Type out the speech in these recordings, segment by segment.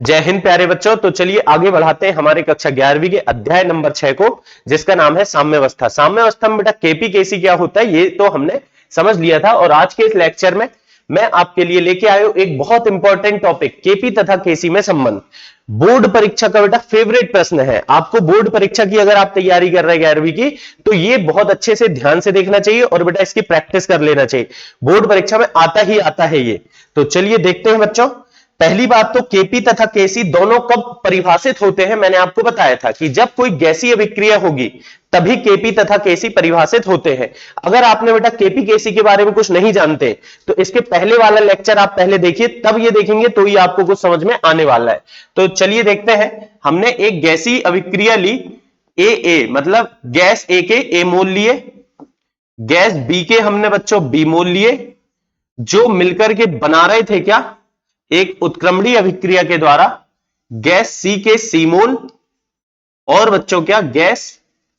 जय हिंद प्यारे बच्चों। तो चलिए आगे बढ़ाते हैं हमारे कक्षा 11वीं के अध्याय नंबर 6 को, जिसका नाम है साम्यावस्था। साम्यावस्था में बेटा केपी केसी क्या होता है ये तो हमने समझ लिया था, और आज के इस लेक्चर में मैं आपके लिए लेके आया एक बहुत इंपॉर्टेंट टॉपिक, केपी तथा केसी में संबंध। बोर्ड परीक्षा का बेटा फेवरेट प्रश्न है। आपको बोर्ड परीक्षा की अगर आप तैयारी कर रहे हैं 11वीं की, तो ये बहुत अच्छे से ध्यान से देखना चाहिए और बेटा इसकी प्रैक्टिस कर लेना चाहिए। बोर्ड परीक्षा में आता ही आता है ये। तो चलिए देखते हैं बच्चों। पहली बात तो केपी तथा केसी दोनों कब परिभाषित होते हैं, मैंने आपको बताया था कि जब कोई गैसीय अभिक्रिया होगी तभी केपी तथा केसी परिभाषित होते हैं। अगर आपने बेटा केपी केसी के बारे में कुछ नहीं जानते तो इसके पहले वाला लेक्चर आप पहले देखिए, तब ये देखेंगे तो ही आपको कुछ समझ में आने वाला है। तो चलिए देखते हैं। हमने एक गैसीय अभिक्रिया ली, ए मतलब गैस ए के ए मोल लिए, गैस बी के हमने बच्चों बी मोल लिए, जो मिलकर के बना रहे थे क्या, एक उत्क्रमणीय अभिक्रिया के द्वारा गैस सी के सी मोल, और बच्चों क्या गैस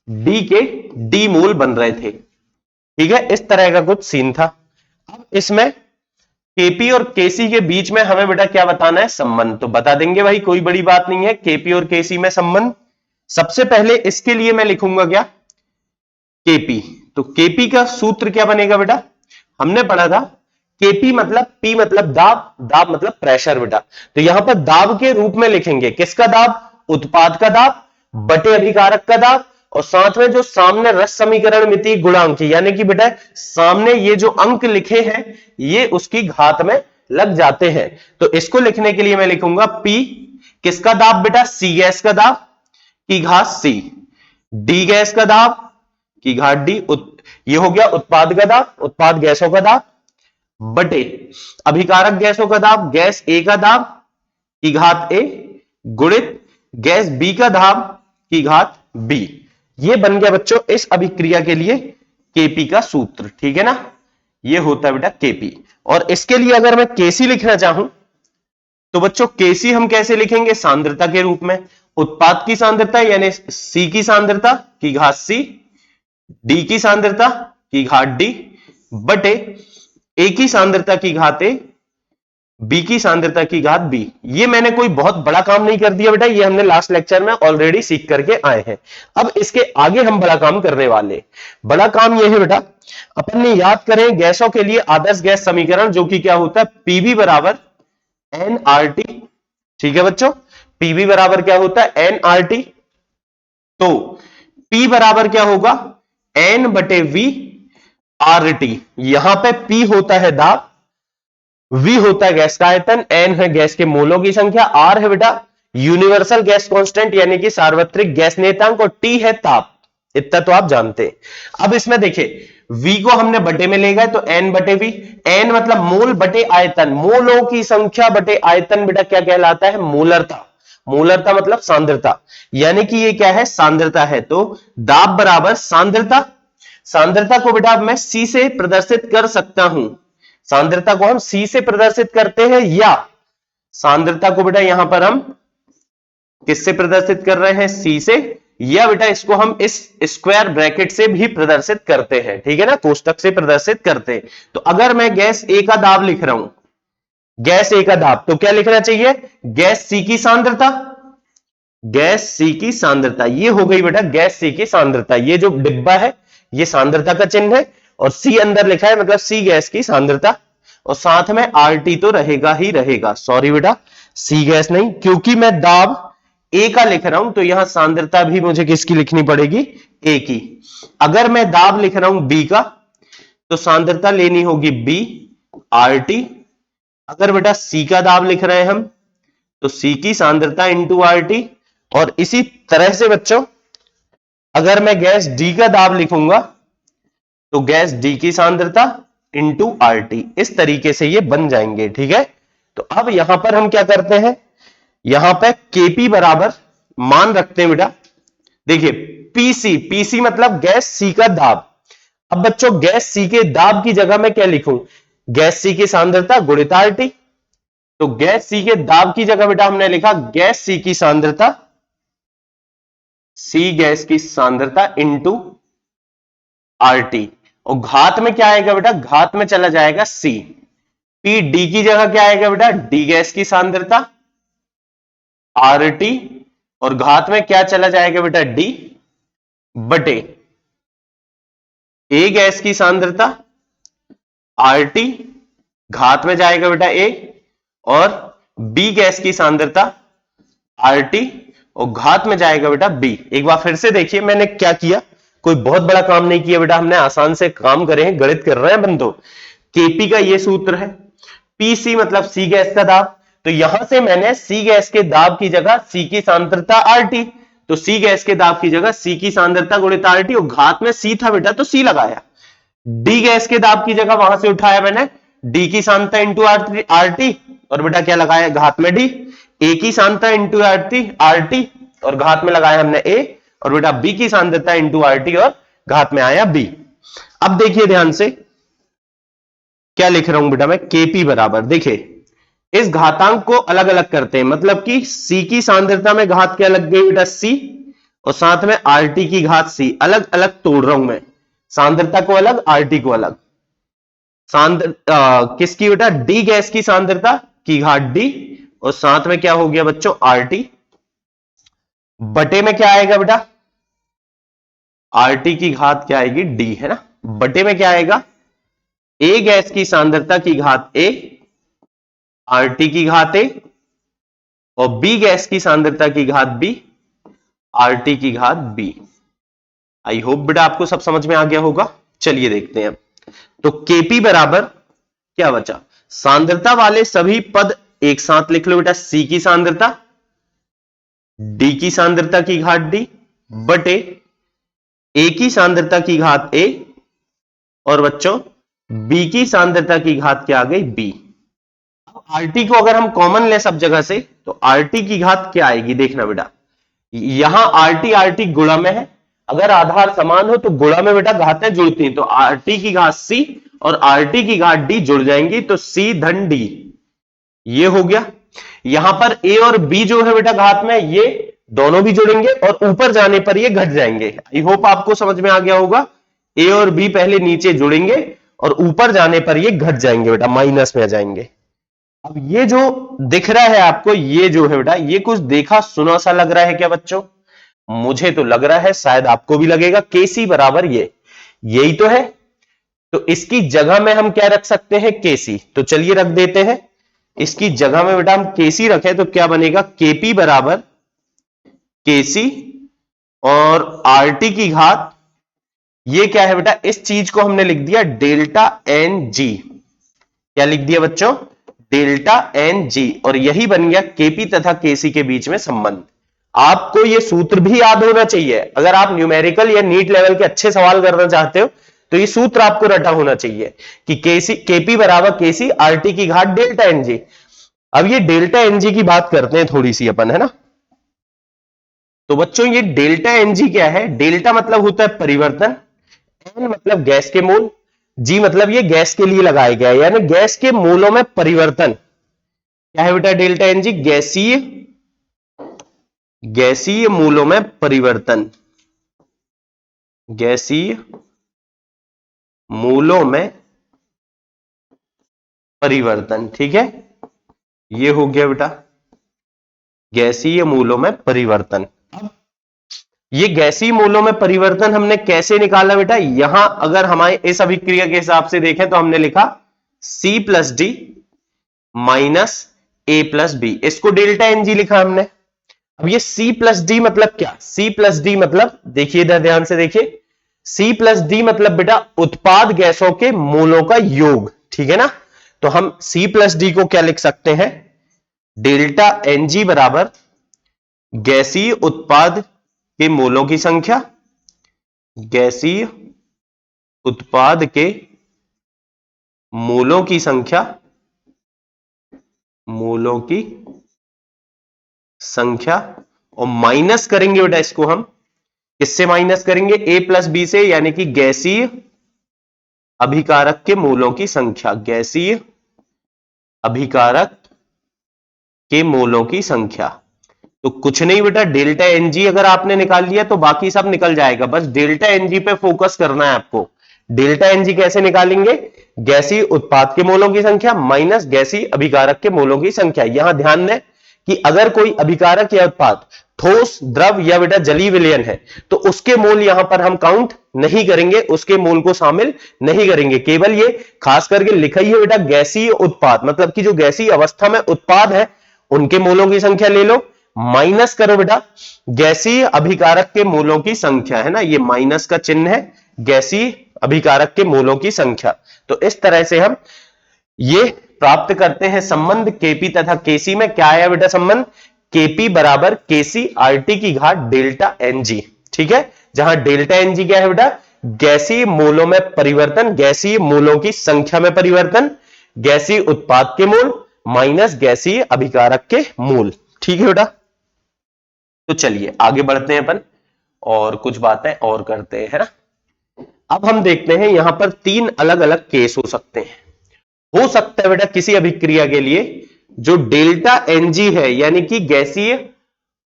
डी के डी मोल बन रहे थे। ठीक है, इस तरह का कुछ सीन था। अब इसमें केपी और केसी के बीच में हमें बेटा क्या बताना है, संबंध। तो बता देंगे भाई, कोई बड़ी बात नहीं है। केपी और केसी में संबंध, सबसे पहले इसके लिए मैं लिखूंगा क्या, केपी। तो केपी का सूत्र क्या बनेगा बेटा, हमने पढ़ा था केपी मतलब पी मतलब दाब, दाब मतलब प्रेशर बेटा। तो यहां पर दाब के रूप में लिखेंगे किसका दाब, उत्पाद का दाब बटे अभिकारक का दाब, और साथ में जो सामने रस समीकरण मिति गुणांक, यानी कि बेटा सामने ये जो अंक लिखे हैं ये उसकी घात में लग जाते हैं। तो इसको लिखने के लिए मैं लिखूंगा पी किसका दाब बेटा, सी गैस का दाब की घात सी, डी गैस का दाब की घात डी, ये हो गया उत्पाद का दाब, उत्पाद गैसों का दाब, बटे अभिकारक गैसों का दाब, गैस ए का दाब की घात ए, गुणित गैस बी का दाब की घात बी। ये बन गया बच्चों इस अभिक्रिया के लिए केपी का सूत्र। ठीक है ना, ये होता है बेटा केपी। और इसके लिए अगर मैं केसी लिखना चाहूं तो बच्चों केसी हम कैसे लिखेंगे, सांद्रता के रूप में। उत्पाद की सांद्रता यानी सी की सांद्रता की घात सी, डी की सांद्रता की घात डी, बटे ए की सांद्रता की घात ए, बी की सांद्रता की घात बी। ये मैंने कोई बहुत बड़ा काम नहीं कर दिया बेटा, ये हमने लास्ट लेक्चर में ऑलरेडी सीख करके आए हैं। अब इसके आगे हम बड़ा काम करने वाले। बड़ा काम यह है बेटा, अपन ने याद करें गैसों के लिए आदर्श गैस समीकरण, जो कि क्या होता है, पीबी बराबर एन आर टी। ठीक है बच्चों, पीबी बराबर क्या होता है, एन आर टी। तो पी बराबर क्या होगा, एन बटे वी आर टी। यहां पे पी होता है दाब, वी होता है गैस का आयतन, एन है गैस के मोलों की संख्या, आर है बेटा यूनिवर्सल गैस कांस्टेंट यानी कि सार्वत्रिक गैस नेतांक, और टी है ताप। इतना तो आप जानते हैं। अब इसमें देखिए v को हमने बटे में ले गए तो n बटे वी, n मतलब मोल बटे आयतन, मोलों की संख्या बटे आयतन बेटा क्या कहलाता है, मोलरता। मोलरता मतलब सांद्रता, यानी कि ये क्या है, सांद्रता है। तो दाब बराबर सांद्रता, सांद्रता को बेटा मैं c से प्रदर्शित कर सकता हूं। सांद्रता को हम सी से प्रदर्शित करते हैं, या सांद्रता को बेटा यहां पर हम किससे प्रदर्शित कर रहे हैं, सी से, या बेटा इसको हम इस स्क्वायर ब्रैकेट से भी प्रदर्शित करते हैं। ठीक है ना, कोष्टक से प्रदर्शित करते हैं। तो अगर मैं गैस ए का दाब लिख रहा हूं, गैस ए का दाब, तो क्या लिखना चाहिए, गैस सी की सांद्रता, गैस सी की सांद्रता। ये हो गई बेटा गैस सी की सांद्रता। ये जो डिब्बा है ये सांद्रता का चिन्ह है, और सी अंदर लिखा है मतलब सी गैस की सांद्रता, और साथ में आर टी तो रहेगा ही रहेगा। सॉरी बेटा सी गैस नहीं, क्योंकि मैं दाब ए का लिख रहा हूं तो यहां सांद्रता भी मुझे किसकी लिखनी पड़ेगी, ए की। अगर मैं दाब लिख रहा हूं बी का तो सांद्रता लेनी होगी बी आर टी। अगर बेटा सी का दाब लिख रहे हैं हम तो सी की सांद्रता इंटू आर टी। और इसी तरह से बच्चों अगर मैं गैस डी का दाब लिखूंगा तो गैस डी की सांद्रता इंटू आर टी। इस तरीके से ये बन जाएंगे। ठीक है, तो अब यहां पर हम क्या करते हैं, यहां पे केपी बराबर मान रखते हैं बेटा, देखिए पीसी, पीसी मतलब गैस सी का दाब। अब बच्चों गैस सी के दाब की जगह मैं क्या लिखूं, गैस सी की सांद्रता गुणित आर टी। तो गैस सी के दाब की जगह बेटा हमने लिखा गैस सी की सांद्रता, सी गैस की सांद्रता इंटू आर टी। और घात में क्या आएगा बेटा, घात में चला जाएगा सी। पी डी की जगह क्या आएगा बेटा, डी गैस की सांद्रता RT और घात में क्या चला जाएगा बेटा D बटे A गैस की सांद्रता RT घात में जाएगा बेटा A और B गैस की सांद्रता RT और घात में जाएगा बेटा B। एक बार फिर से देखिए मैंने क्या किया, कोई बहुत बड़ा काम नहीं किया बेटा, हमने आसान से काम करे हैं, गणित कर रहे हैं बंदो। Kp का ये सूत्र है, Pc मतलब C गैस का दाब, तो यहां से मैंने C गैस के दाब की जगह C की सांद्रता RT, तो C गैस के दाब की जगह C की सांद्रता गुणित RT और घात में C था बेटा तो C लगाया। D गैस के दाब की जगह वहां से उठाया मैंने D की सांद्रता इंटू RT और बेटा क्या लगाया घात में D, A की सांद्रता इंटू RT और घात में लगाया हमने A और बेटा B की सांद्रता इंटू RT और घात में आया B। अब देखिए ध्यान से क्या लिख रहा हूं बेटा मैं, Kp बराबर, देखिए इस घातांक को अलग अलग करते हैं, मतलब कि C की सांद्रता में घात क्या लग गई बेटा C और साथ में RT की घात C, अलग अलग तोड़ रहा हूं मैं, सांद्रता को अलग RT को अलग। किसकी बेटा D गैस की सांद्रता की घात D और साथ में क्या हो गया बच्चों RT बटे में क्या आएगा बेटा RT की घात क्या आएगी D है ना, बटे में क्या आएगा A गैस की सांद्रता की घात A RT की घात A और B गैस की सांद्रता की घात B RT की घात B। आई होप बेटा आपको सब समझ में आ गया होगा। चलिए देखते हैं, तो Kp बराबर क्या बचा, सांद्रता वाले सभी पद एक साथ लिख लो बेटा, C की सांद्रता D की सांद्रता की घात D बटे A की सांद्रता की घात A और बच्चों B की सांद्रता की घात क्या आ गई B। अब RT को अगर हम कॉमन ले सब जगह से तो RT की घात क्या आएगी, देखना बेटा यहां RT गुणा में है, अगर आधार समान हो तो गुणा में बेटा घातें जुड़ती हैं, तो RT की घात C और RT की घात D जुड़ जाएंगी तो C धन D, ये हो गया। यहां पर A और B जो है बेटा घात में, ये दोनों भी जुड़ेंगे और ऊपर जाने पर ये घट जाएंगे। आई होप आपको समझ में आ गया होगा, A और B पहले नीचे जुड़ेंगे और ऊपर जाने पर ये घट जाएंगे बेटा, माइनस में आ जाएंगे। अब ये जो दिख रहा है आपको, ये जो है बेटा ये कुछ देखा सुना सा लग रहा है क्या बच्चों, मुझे तो लग रहा है शायद आपको भी लगेगा, Kc बराबर ये यही तो है, तो इसकी जगह में हम क्या रख सकते हैं Kc, तो चलिए रख देते हैं इसकी जगह में बेटा हम Kc रखें तो क्या बनेगा Kp बराबर Kc और RT की घात, ये क्या है बेटा इस चीज को हमने लिख दिया डेल्टा NG, क्या लिख दिया बच्चों डेल्टा NG, और यही बन गया Kp तथा Kc के बीच में संबंध। आपको यह सूत्र भी याद होना चाहिए, अगर आप न्यूमेरिकल या नीट लेवल के अच्छे सवाल करना चाहते हो तो ये सूत्र आपको रटा होना चाहिए कि Kp बराबर Kc RT की घात डेल्टा NG। अब ये डेल्टा NG की बात करते हैं थोड़ी सी अपन, है ना, तो बच्चों ये डेल्टा NG क्या है, डेल्टा मतलब होता है परिवर्तन, N मतलब गैस के मोल, G मतलब ये गैस के लिए लगाया गया है, यानी गैस के मोलों में परिवर्तन। क्या है बेटा डेल्टा NG, गैसीय मोलों में परिवर्तन, गैसीय मोलों में परिवर्तन, ठीक है, ये हो गया बेटा गैसीय मोलों में परिवर्तन। अब ये गैसीय मोलों में परिवर्तन हमने कैसे निकाला बेटा, यहां अगर हमारे इस अभिक्रिया के हिसाब से देखें तो हमने लिखा C plus d minus A plus b, इसको डेल्टा NG लिखा हमने। अब ये C प्लस डी मतलब क्या, C प्लस डी मतलब देखिए इधर ध्यान से देखिए, C प्लस डी मतलब बेटा उत्पाद गैसों के मोलों का योग, ठीक है ना, तो हम C प्लस डी को क्या लिख सकते हैं डेल्टा NG बराबर गैसीय उत्पाद के मोलों की संख्या, गैसीय उत्पाद के मोलों की संख्या, मोलों की संख्या, और माइनस करेंगे बेटा इसको हम किससे माइनस करेंगे A प्लस बी से, यानी कि गैसीय अभिकारक के मोलों की संख्या, गैसीय अभिकारक के मोलों की संख्या। तो कुछ नहीं बेटा डेल्टा NG अगर आपने निकाल लिया तो बाकी सब निकल जाएगा, बस डेल्टा NG पे फोकस करना है आपको। डेल्टा NG कैसे निकालेंगे, गैसीय उत्पाद के मोलों की संख्या माइनस गैसीय अभिकारक के मोलों की संख्या। यहां ध्यान दें कि अगर कोई अभिकारक या उत्पाद ठोस, द्रव या बेटा जलीय विलयन है तो उसके मोल यहां पर हम काउंट नहीं करेंगे, उसके मोल को शामिल नहीं करेंगे। केवल ये खास करके लिखा ही है बेटा गैसीय उत्पाद, मतलब कि जो गैसीय अवस्था में उत्पाद है उनके मोलों की संख्या ले लो, माइनस करो बेटा गैसीय अभिकारक के मोलों की संख्या, है ना, ये माइनस का चिन्ह है, गैसीय अभिकारक के मोलों की संख्या। तो इस तरह से हम ये प्राप्त करते हैं संबंध केपी तथा केसी में। क्या आया बेटा संबंध? केपी बराबर केसी आरटी की घात डेल्टा एनजी, ठीक है, जहां डेल्टा एनजी क्या है बेटा? गैसीय मोलों में परिवर्तन, गैसीय मोलों की संख्या में परिवर्तन, गैसीय उत्पाद के मोल माइनस गैसीय अभिकारक के मोल, ठीक है बेटा। तो चलिए आगे बढ़ते हैं अपन और कुछ बातें और करते हैं, है ना। अब हम देखते हैं यहां पर 3 अलग अलग केस हो सकते हैं। हो सकता है बेटा किसी अभिक्रिया के लिए जो डेल्टा एनजी है यानी कि गैसीय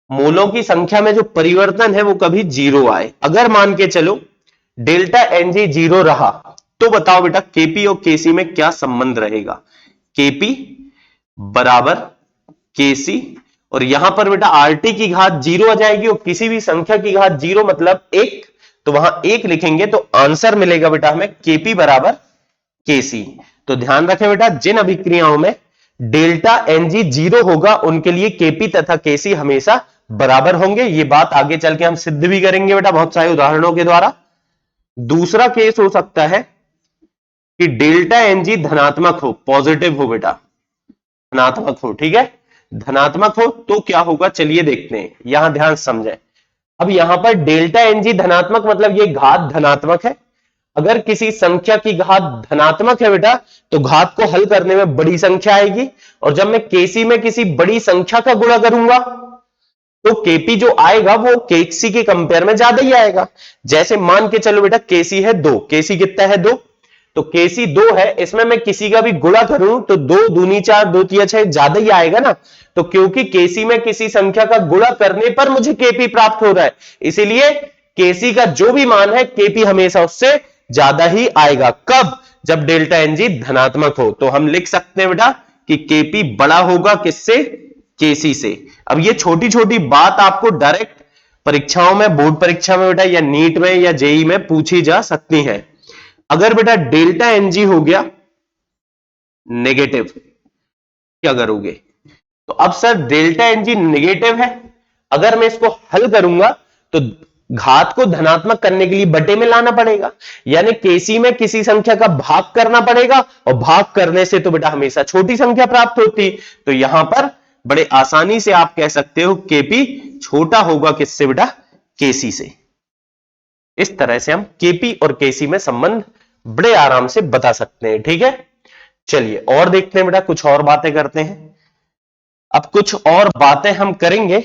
मोलों की संख्या में जो परिवर्तन है वो कभी 0 आए। अगर मान के चलो डेल्टा एनजी 0 रहा तो बताओ बेटा केपी और केसी में क्या संबंध रहेगा? केपी बराबर केसी, और यहां पर बेटा आरटी की घात 0 आ जाएगी और किसी भी संख्या की घात 0 मतलब 1, तो वहां 1 लिखेंगे तो आंसर मिलेगा बेटा हमें केपी बराबर केसी। तो ध्यान रखें बेटा जिन अभिक्रियाओं में डेल्टा एनजी 0 होगा उनके लिए केपी तथा केसी हमेशा बराबर होंगे। ये बात आगे चल के हम सिद्ध भी करेंगे बेटा बहुत सारे उदाहरणों के द्वारा। दूसरा केस हो सकता है कि डेल्टा एनजी धनात्मक हो, पॉजिटिव हो बेटा, धनात्मक हो, ठीक है, धनात्मक हो तो क्या होगा चलिए देखते हैं, यहां ध्यान समझें। अब यहां पर डेल्टा एनजी धनात्मक मतलब ये घात धनात्मक है। अगर किसी संख्या की घात धनात्मक है बेटा तो घात को हल करने में बड़ी संख्या आएगी, और जब मैं केसी में किसी बड़ी संख्या का गुणा करूंगा तो केपी जो आएगा वो केसी के कंपेयर में ज्यादा ही आएगा। जैसे मान के चलो बेटा केसी है 2, केसी कितना है 2, तो केसी 2 है, इसमें मैं किसी का भी गुणा करूं तो 2 दूनी 4 2 तिया 6 ज्यादा ही आएगा ना। तो क्योंकि केसी में किसी संख्या का गुणा करने पर मुझे केपी प्राप्त हो रहा है, इसीलिए केसी का जो भी मान है केपी हमेशा उससे ज्यादा ही आएगा। कब? जब डेल्टा एनजी धनात्मक हो। तो हम लिख सकते हैं बेटा कि केपी बड़ा होगा किससे? केसी से। अब ये छोटी छोटी बात आपको डायरेक्ट परीक्षाओं में, बोर्ड परीक्षा में बेटा या नीट में या जेई में पूछी जा सकती है। अगर बेटा डेल्टा एनजी हो गया नेगेटिव, क्या करोगे? तो अब सर डेल्टा एनजी नेगेटिव है, अगर मैं इसको हल करूंगा तो घात को धनात्मक करने के लिए बटे में लाना पड़ेगा, यानी केसी में किसी संख्या का भाग करना पड़ेगा, और भाग करने से तो बेटा हमेशा छोटी संख्या प्राप्त होती। तो यहां पर बड़े आसानी से आप कह सकते हो केपी छोटा होगा किससे बेटा? केसी से। इस तरह से हम केपी और केसी में संबंध बड़े आराम से बता सकते हैं, ठीक है। चलिए और देखते हैं बेटा, कुछ और बातें करते हैं। अब कुछ और बातें हम करेंगे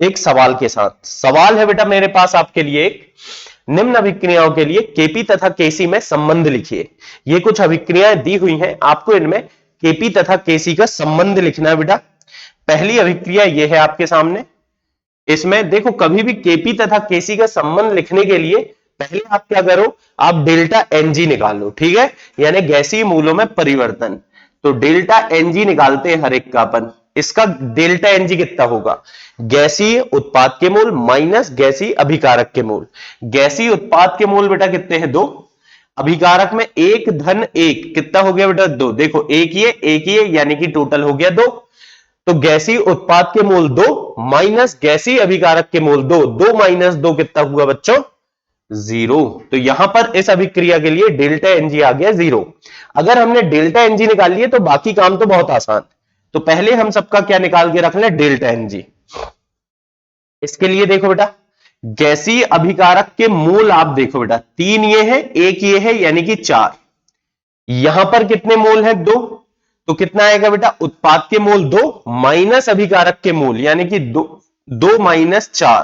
एक सवाल के साथ। सवाल है बेटा मेरे पास आपके लिए एक, निम्न अभिक्रियाओं के लिए केपी तथा केसी में संबंध लिखिए। ये कुछ अभिक्रियाएं दी हुई हैं, आपको इनमें केपी तथा केसी का संबंध लिखना है बेटा। पहली अभिक्रिया ये है आपके सामने, इसमें देखो कभी भी केपी तथा केसी का संबंध लिखने के लिए पहले आप क्या करो, आप डेल्टा एनजी निकालो, ठीक है, यानी गैसीय मूलों में परिवर्तन। तो डेल्टा एनजी निकालते हैं हर एक का अपन। इसका डेल्टा एनजी कितना होगा? गैसीय उत्पाद के मोल माइनस गैसीय अभिकारक के मोल। गैसीय उत्पाद के मोल बेटा कितने हैं? 2, अभिकारक में 1 धन 1 कितना हो गया बेटा? 2। देखो एक ये यानी कि टोटल हो गया 2। तो गैसीय उत्पाद के मोल 2 माइनस गैसीय अभिकारक के मोल 2, 2 माइनस 2 कितना हुआ बच्चों? 0। तो यहां पर इस अभिक्रिया के लिए डेल्टा एनजी आ गया 0। अगर हमने डेल्टा एनजी निकाल लिए तो बाकी काम तो बहुत आसान। तो पहले हम सबका क्या निकाल के रख लें? Delta NG. इसके लिए देखो बेटा गैसीय अभिकारक के मोल आप देखो बेटा 3 ये है, 1 ये है, यानी कि 4। यहां पर कितने मोल हैं? 2। तो कितना आएगा बेटा? उत्पाद के मोल 2 माइनस अभिकारक के मोल यानी कि 2 माइनस 4,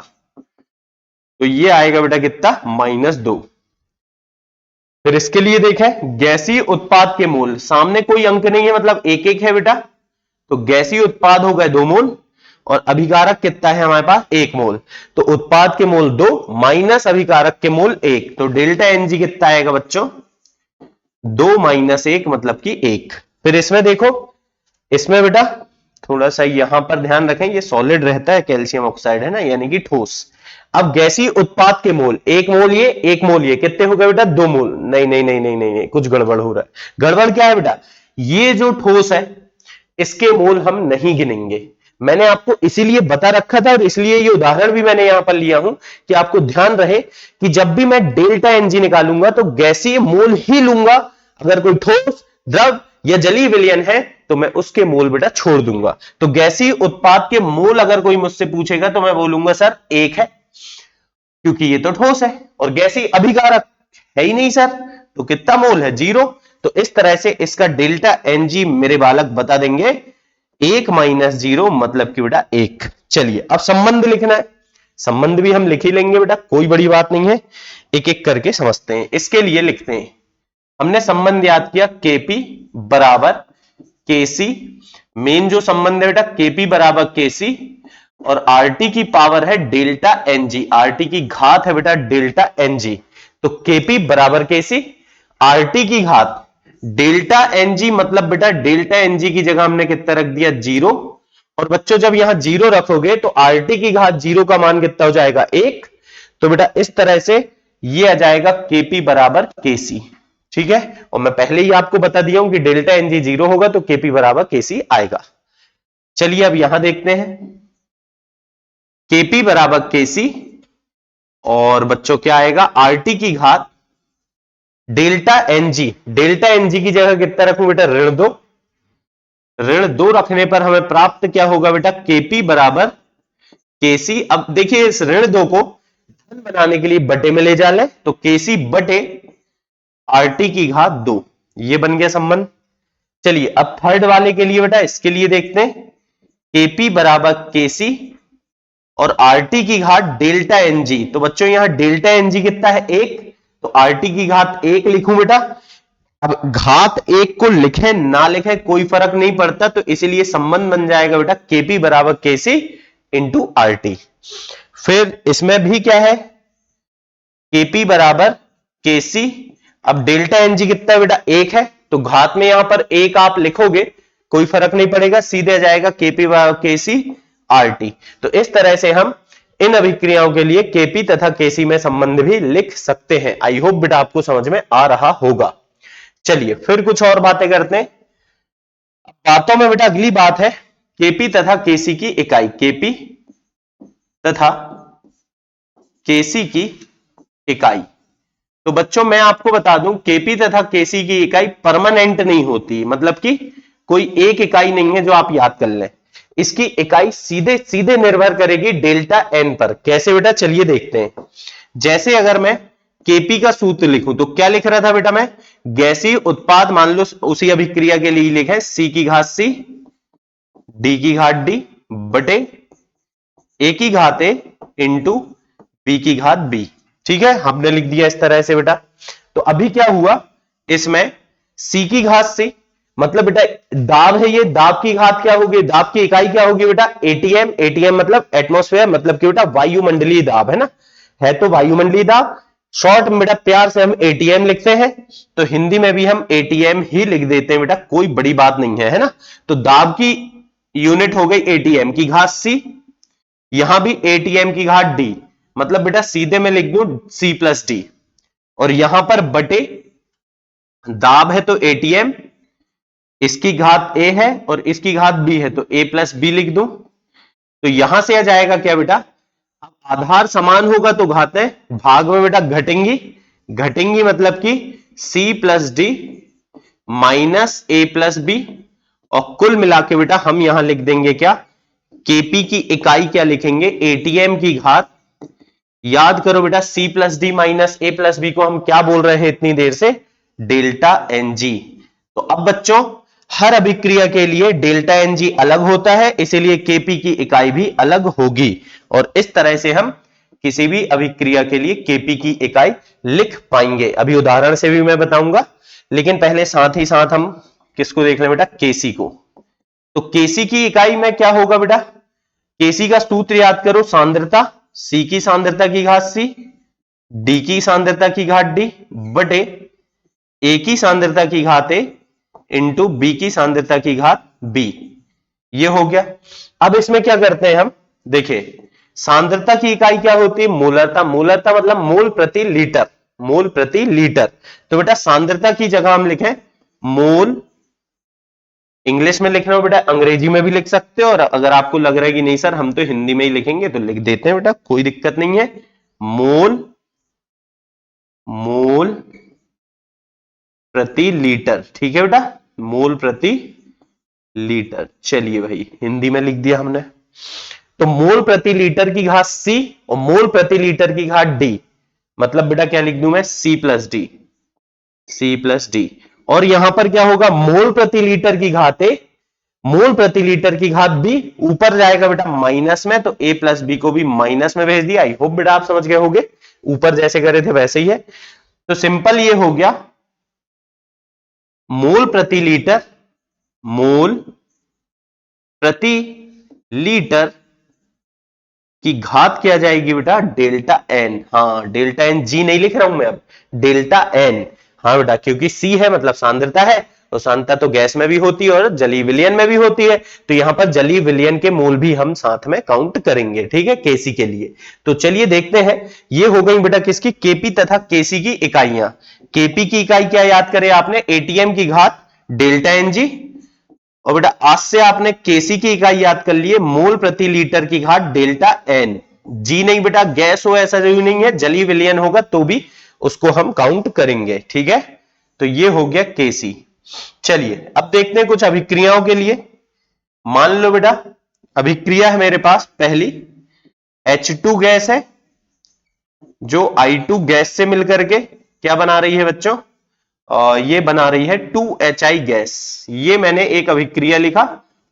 तो ये आएगा बेटा कितना? -2। फिर इसके लिए देखें गैसीय उत्पाद के मोल, सामने कोई अंक नहीं है मतलब 1 है बेटा, तो गैसीय उत्पाद हो गए 2 मोल, और अभिकारक कितना है हमारे पास? 1 मोल। तो उत्पाद के मोल 2 माइनस अभिकारक के मोल 1, तो डेल्टा एनजी कितना आएगा बच्चों? 2 माइनस 1 मतलब कि 1। फिर इसमें देखो, इसमें बेटा थोड़ा सा यहां पर ध्यान रखें, ये सॉलिड रहता है कैल्शियम ऑक्साइड, है ना, यानी कि ठोस। अब गैसीय उत्पाद के मोल, एक मोल ये, एक मोल ये, कितने हो गए बेटा? 2 मोल। नहीं नहीं नहीं नहीं नहीं, कुछ गड़बड़ हो रहा है। गड़बड़ क्या है बेटा? ये जो ठोस है इसके मोल हम नहीं गिनेंगे। मैंने आपको इसीलिए बता रखा था और इसलिए ये उदाहरण भी मैंने यहां पर लिया हूं कि आपको ध्यान रहे कि जब भी मैं डेल्टा एनजी निकालूंगा तो गैसीय मोल ही लूंगा। अगर कोई ठोस, द्रव या जलीय विलयन है तो मैं उसके मोल बेटा छोड़ दूंगा। तो गैसीय उत्पाद के मोल अगर कोई मुझसे पूछेगा तो मैं बोलूंगा सर 1 है, क्योंकि ये तो ठोस है। और गैसीय अभिकारक है ही नहीं सर, तो कितना मोल है? 0। तो इस तरह से इसका डेल्टा एनजी मेरे बालक बता देंगे 1 माइनस 0, मतलब कि बेटा 1। चलिए अब संबंध लिखना है, संबंध भी हम लिख ही लेंगे बेटा, कोई बड़ी बात नहीं है, एक एक करके समझते हैं। इसके लिए लिखते हैं, हमने संबंध याद किया केपी बराबर केसी। मेन जो संबंध है बेटा केपी बराबर केसी और आरटी की पावर है डेल्टा एनजी, आरटी की घात है बेटा डेल्टा एनजी। तो केपी बराबर केसी, आरटी की घात डेल्टा एनजी, मतलब बेटा डेल्टा एनजी की जगह हमने कितना रख दिया? 0। और बच्चों जब यहां 0 रखोगे तो आरटी की घात 0 का मान कितना हो जाएगा? 1। तो बेटा इस तरह से ये आ जाएगा केपी बराबर केसी, ठीक है। और मैं पहले ही आपको बता दिया हूं कि डेल्टा एनजी 0 होगा तो केपी बराबर केसी आएगा। चलिए अब यहां देखते हैं, केपी बराबर केसी और बच्चों क्या आएगा? आरटी की घात डेल्टा एनजी, डेल्टा एनजी की जगह कितना रखूं बेटा? ऋण 2। ऋण 2 रखने पर हमें प्राप्त क्या होगा बेटा? केपी बराबर केसी। अब देखिए इस ऋण 2 को धन बनाने के लिए बटे में ले जा ले, तो केसी बटे आरटी की घात 2, ये बन गया संबंध। चलिए अब थर्ड वाले के लिए बेटा, इसके लिए देखते हैं, केपी बराबर केसी और आरटी की घात डेल्टा एनजी। तो बच्चों यहां डेल्टा एनजी कितना है? 1। तो आरटी की घात 1 लिखूं बेटा। अब घात 1 को लिखे ना लिखे कोई फर्क नहीं पड़ता, तो इसीलिए संबंध बन जाएगा बेटा केपी बराबर केसी इंटू आरटी। फिर इसमें भी क्या है? केपी बराबर केसी। अब डेल्टा एनजी कितना है बेटा? 1 है, तो घात में यहां पर 1 आप लिखोगे कोई फर्क नहीं पड़ेगा, सीधे आ जाएगा केपी बराबर केसी आरटी। तो इस तरह से हम इन अभिक्रियाओं के लिए केपी तथा केसी में संबंध भी लिख सकते हैं। आई होप बेटा आपको समझ में आ रहा होगा। चलिए फिर कुछ और बातें करते हैं। बातों में बेटा अगली बात है केपी तथा केसी की इकाई, केपी तथा केसी की इकाई। तो बच्चों मैं आपको बता दूं केपी तथा केसी की इकाई परमानेंट नहीं होती, मतलब कि कोई एक इकाई नहीं है जो आप याद कर लें। इसकी इकाई सीधे सीधे निर्भर करेगी डेल्टा एन पर। कैसे बेटा? चलिए देखते हैं। जैसे अगर मैं केपी का सूत्र लिखूं तो क्या लिख रहा था बेटा मैं? गैसीय उत्पाद, मान लो उसी अभिक्रिया के लिए लिखे सी की घात सी, डी की घात डी बटे ए की घात ए इंटू बी की घात बी। ठीक है, हमने लिख दिया इस तरह से बेटा। तो अभी क्या हुआ इसमें? सी की घात सी, मतलब बेटा दाब है, ये दाब की घात क्या होगी? दाब की इकाई क्या होगी बेटा? एटीएम। एटीएम मतलब एटमॉस्फेयर, मतलब कि बेटा वायुमंडलीय दाब, है ना, है तो वायुमंडलीय दाब। शॉर्ट में बेटा प्यार से हम एटीएम लिखते हैं, तो हिंदी में भी हम एटीएम ही लिख देते हैं बेटा, कोई बड़ी बात नहीं है, है ना। तो दाब की यूनिट हो गई एटीएम की घात सी, यहां भी एटीएम की घात डी, मतलब बेटा सीधे में लिख दूं सी प्लस डी, और यहां पर बटे दाब है तो एटीएम, इसकी घात ए है और इसकी घात बी है तो ए प्लस बी लिख दूं। तो यहां से आ जाएगा क्या बेटा? अब आधार समान होगा तो घातें भाग में बेटा घटेंगी, घटेंगी मतलब कि सी plus d minus a plus B, और कुल मिला के बेटा हम यहां लिख देंगे क्या? केपी की इकाई क्या लिखेंगे? एटीएम की घात, याद करो बेटा c plus d minus a plus b को हम क्या बोल रहे हैं इतनी देर से? Delta NG. तो अब बच्चों हर अभिक्रिया के लिए डेल्टा एनजी अलग होता है, इसीलिए केपी की इकाई भी अलग होगी, और इस तरह से हम किसी भी अभिक्रिया के लिए केपी की इकाई लिख पाएंगे। अभी उदाहरण से भी मैं बताऊंगा, लेकिन पहले साथ ही साथ हम किसको देख लें बेटा? केसी को। तो केसी की इकाई में क्या होगा बेटा? केसी का सूत्र याद करो, सांद्रता, सी की सांद्रता की घात सी, डी की सांद्रता की घात डी बटे ए की सांद्रता की घात ए इंटू बी की सांद्रता की घात बी। ये हो गया। अब इसमें क्या करते हैं हम, देखिए सांद्रता की इकाई क्या होती है, मोलरता। मोलरता मतलब मोल प्रति लीटर, मोल प्रति लीटर। तो बेटा सांद्रता की जगह हम लिखें मोल, इंग्लिश में लिख रहे हो बेटा, अंग्रेजी में भी लिख सकते हो, और अगर आपको लग रहा है कि नहीं सर हम तो हिंदी में ही लिखेंगे तो लिख देते हैं बेटा, कोई दिक्कत नहीं है। मोल, मोल प्रति लीटर, ठीक है बेटा, मोल प्रति लीटर। चलिए भाई हिंदी में लिख दिया हमने। तो मोल प्रति लीटर की घात सी और मोल प्रति लीटर की घात डी, मतलब बेटा क्या लिख दूं मैं, c plus d, c plus d. और यहां पर क्या होगा, मोल प्रति लीटर की घात ए, मोल प्रति लीटर की घात बी, ऊपर जाएगा बेटा माइनस में, तो ए प्लस बी को भी माइनस में भेज दिया। आई होप बेटा आप समझ गए होगे, ऊपर जैसे करे थे वैसे ही है। तो सिंपल ये हो गया, मोल प्रति लीटर, मोल प्रति लीटर की घात क्या जाएगी बेटा, डेल्टा एन। हाँ डेल्टा एन, जी नहीं लिख रहा हूं मैं अब, डेल्टा एन। हाँ बेटा क्योंकि सी है मतलब सांद्रता है, तो सांद्रता तो गैस में भी होती है और जलीय विलयन में भी होती है, तो यहां पर जलीय विलयन के मोल भी हम साथ में काउंट करेंगे, ठीक है, केसी के लिए। तो चलिए देखते हैं, ये हो गई बेटा किसकी, केपी तथा केसी की इकाइयां। केपी की इकाई क्या याद करे आपने, एटीएम की घात डेल्टा एन जी, और बेटा आज से आपने केसी की इकाई याद कर लिए, मोल प्रति लीटर की घात डेल्टा एन। जी नहीं बेटा, गैस हो ऐसा जरूरी नहीं है, जलीय विलयन होगा तो भी उसको हम काउंट करेंगे, ठीक है। तो ये हो गया केसी। चलिए अब देखते हैं कुछ अभिक्रियाओं के लिए। मान लो बेटा अभिक्रिया है मेरे पास पहली, H2 गैस है जो I2 गैस से मिलकर के क्या बना रही है बच्चों, ये बना रही है 2HI गैस। ये मैंने एक अभिक्रिया लिखा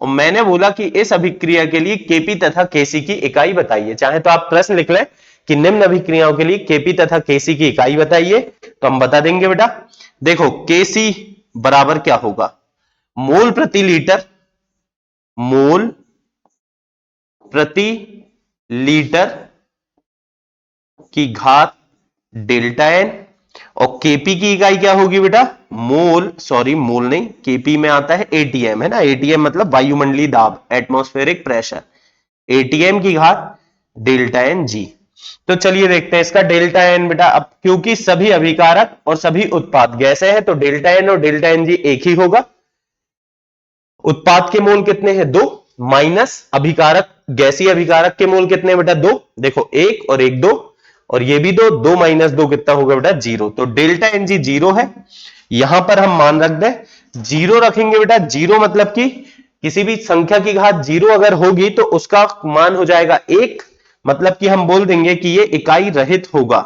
और मैंने बोला कि इस अभिक्रिया के लिए केपी तथा केसी की इकाई बताइए। चाहे तो आप प्रश्न लिख लें कि निम्न अभिक्रियाओं के लिए केपी तथा केसी की इकाई बताइए, तो हम बता देंगे बेटा। देखो केसी बराबर क्या होगा, मोल प्रति लीटर, मोल प्रति लीटर की घात डेल्टा एन, और केपी की इकाई क्या होगी बेटा, मोल, सॉरी मोल नहीं, केपी में आता है एटीएम, है ना, एटीएम मतलब वायुमंडलीय दाब, एटमॉस्फेरिक प्रेशर, एटीएम की घात डेल्टा एन जी। तो चलिए देखते हैं इसका डेल्टा एन बेटा, अब क्योंकि सभी अभिकारक और सभी उत्पाद गैसें हैं तो डेल्टा एन और डेल्टा एन जी एक ही होगा। उत्पाद के मोल कितने हैं, दो, माइनस अभिकारक, गैसीय अभिकारक के मोल कितने बेटा, दो, देखो एक और एक दो, और ये भी दो, दो माइनस दो कितना होगा बेटा, जीरो। तो डेल्टा एन जी जीरो है। यहां पर हम मान रख दें, जीरो रखेंगे बेटा, जीरो मतलब कि किसी भी संख्या की घात जीरो अगर होगी तो उसका मान हो जाएगा एक, मतलब कि हम बोल देंगे कि ये इकाई रहित होगा,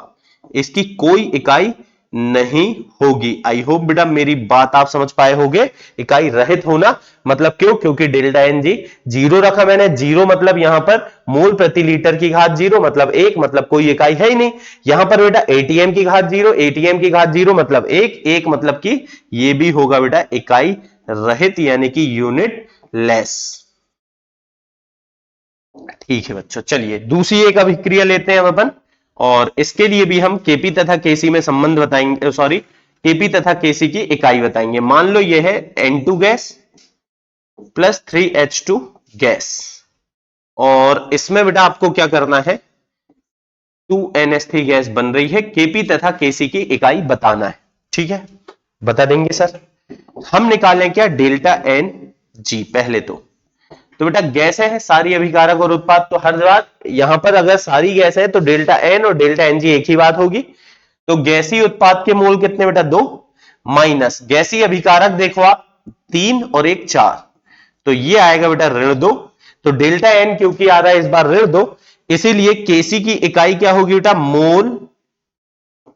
इसकी कोई इकाई नहीं होगी। आई होप बेटा मेरी बात आप समझ पाए होंगे, इकाई रहित होना मतलब क्यों, क्योंकि डेल्टा एन जी जीरो रखा मैंने, जीरो मतलब यहां पर मोल प्रति लीटर की घात जीरो मतलब एक, मतलब कोई इकाई है ही नहीं। यहां पर बेटा एटीएम की घात जीरो, एटीएम की घात जीरो मतलब एक, एक मतलब कि ये भी होगा बेटा इकाई रहित यानी कि यूनिट लेस। ठीक है बच्चों, चलिए दूसरी एक अभिक्रिया लेते हैं हम अपन, और इसके लिए भी हम केपी तथा केसी में संबंध बताएंगे, सॉरी केपी तथा केसी की इकाई बताएंगे। मान लो यह है N2 gas plus 3H2 gas, और इसमें बेटा आपको क्या करना है, 2NH3 गैस बन रही है, केपी तथा केसी की इकाई बताना है, ठीक है, बता देंगे सर। हम निकालें क्या, डेल्टा एन जी पहले तो बेटा गैसें हैं सारी अभिकारक और उत्पाद, तो हर बार यहां पर अगर सारी गैस है तो डेल्टा एन और डेल्टा एन जी एक ही बात होगी। तो गैसीय उत्पाद के मोल कितने बेटा, दो, माइनस गैसीय अभिकारक देखो आप तीन और एक चार, तो ये आएगा बेटा ऋण दो। तो डेल्टा एन क्योंकि आ रहा है इस बार ऋण दो, इसीलिए केसी की इकाई क्या होगी बेटा, मोल,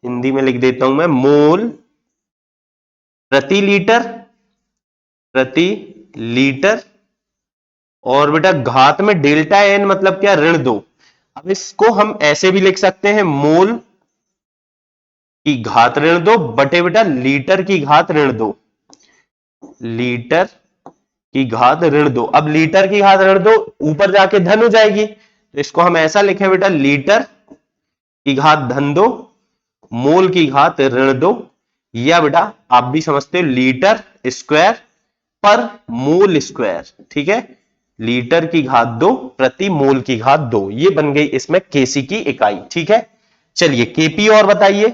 हिंदी में लिख देता हूं मैं, मोल प्रति लीटर, प्रति लीटर, और बेटा घात में डेल्टा एन मतलब क्या, ऋण दो। अब इसको हम ऐसे भी लिख सकते हैं, मोल की घात ऋण दो बटे बेटा लीटर की घात ऋण दो, लीटर की घात ऋण दो। अब लीटर की घात ऋण दो ऊपर जाके धन हो जाएगी, तो इसको हम ऐसा लिखें बेटा, लीटर की घात धन दो, मोल की घात ऋण दो, या बेटा आप भी समझते हो लीटर स्क्वायर पर मोल स्क्वायर, ठीक है, लीटर की घात 2 प्रति मोल की घात 2, ये बन गई इसमें केसी की इकाई। ठीक है, चलिए केपी और बताइए।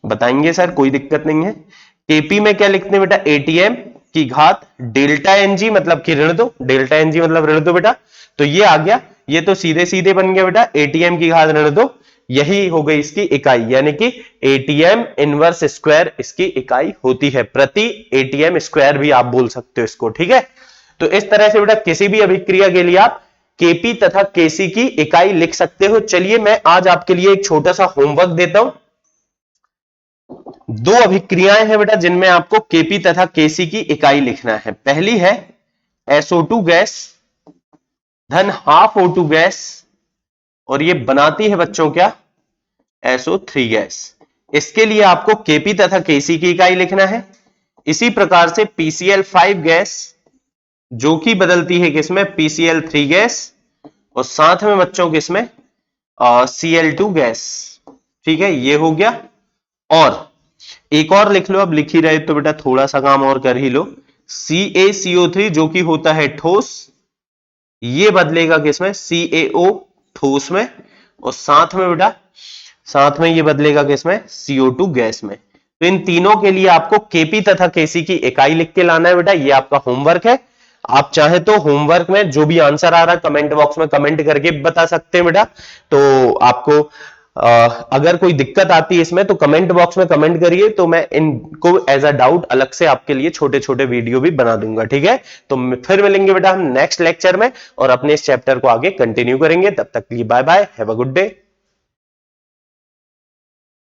बताएंगे सर, कोई दिक्कत नहीं है। केपी में क्या लिखते हैं बेटा, एटीएम की घात डेल्टा एनजी मतलब कि ऋण दो, डेल्टा एनजी मतलब ऋण दो बेटा। तो ये आ गया, ये तो सीधे सीधे बन गया बेटा, एटीएम की घात ऋण दो, यही हो गई इसकी इकाई, यानी कि एटीएम इनवर्स स्क्वायर इसकी इकाई होती है, प्रति एटीएम स्क्वायर भी आप बोल सकते हो इसको। ठीक है, तो इस तरह से बेटा किसी भी अभिक्रिया के लिए आप केपी तथा केसी की इकाई लिख सकते हो। चलिए मैं आज आपके लिए एक छोटा सा होमवर्क देता हूं। दो अभिक्रियाएं हैं बेटा जिनमें आपको केपी तथा केसी की इकाई लिखना है। पहली है SO2 गैस धन हाफ O2 गैस, और ये बनाती है बच्चों क्या, SO3 गैस। इसके लिए आपको केपी तथा केसी की इकाई लिखना है। इसी प्रकार से PCl5 गैस जो कि बदलती है किसमें, PCl3 गैस, और साथ में बच्चों किसमें, Cl2 गैस। ठीक है, ये हो गया। और एक और लिख लो, अब लिख ही रहे तो बेटा थोड़ा सा काम और कर ही लो। CaCO3 जो कि होता है ठोस, ये बदलेगा किसमें, CaO ठोस में, और साथ में बेटा साथ में ये बदलेगा किसमें, CO2 गैस में। तो इन तीनों के लिए आपको केपी तथा केसी की इकाई लिख के लाना है बेटा, ये आपका होमवर्क है। आप चाहे तो होमवर्क में जो भी आंसर आ रहा है कमेंट बॉक्स में कमेंट करके बता सकते हैं बेटा। तो आपको अगर कोई दिक्कत आती है इसमें तो कमेंट बॉक्स में कमेंट करिए, तो मैं इनको एज अ डाउट अलग से आपके लिए छोटे छोटे वीडियो भी बना दूंगा। ठीक है, तो फिर मिलेंगे बेटा हम नेक्स्ट लेक्चर में और अपने इस चैप्टर को आगे कंटिन्यू करेंगे। तब तक के लिए bye bye, have a good day.